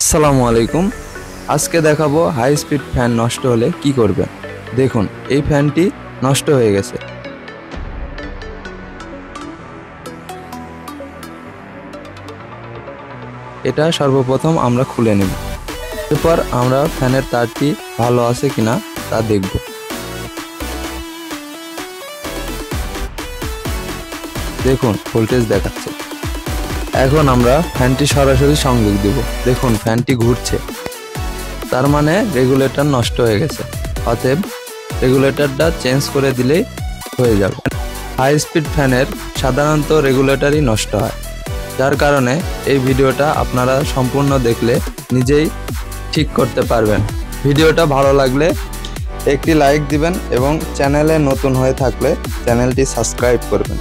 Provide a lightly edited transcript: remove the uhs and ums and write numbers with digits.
আসসালামু আলাইকুম। আজকে দেখাবো হাই স্পিড ফ্যান নষ্ট হলে কি করবেন। দেখুন, এই ফ্যানটি নষ্ট হয়ে গেছে। এটা সর্বপ্রথম আমরা খুলে নেব। এরপর আমরা ফ্যানের তারটি ভালো আছে কিনা তা দেখব। দেখুন, ভোল্টেজ দেখাচ্ছে। এখন আমরা ফ্যানটি সরাসরি সংযোগ দেব। দেখুন, ফ্যানটি ঘুরছে, তার মানে রেগুলেটর নষ্ট হয়ে গেছে। অতএব রেগুলেটরটা চেঞ্জ করে দিলেই হয়ে যাবে। হাই স্পিড ফ্যানের সাধারণত রেগুলেটরই নষ্ট হয়, যার কারণে এই ভিডিওটা আপনারা সম্পূর্ণ দেখলে নিজেই ঠিক করতে পারবেন। ভিডিওটা ভালো লাগলে একটি লাইক দিবেন এবং চ্যানেলে নতুন হয়ে থাকলে চ্যানেলটি সাবস্ক্রাইব করবেন।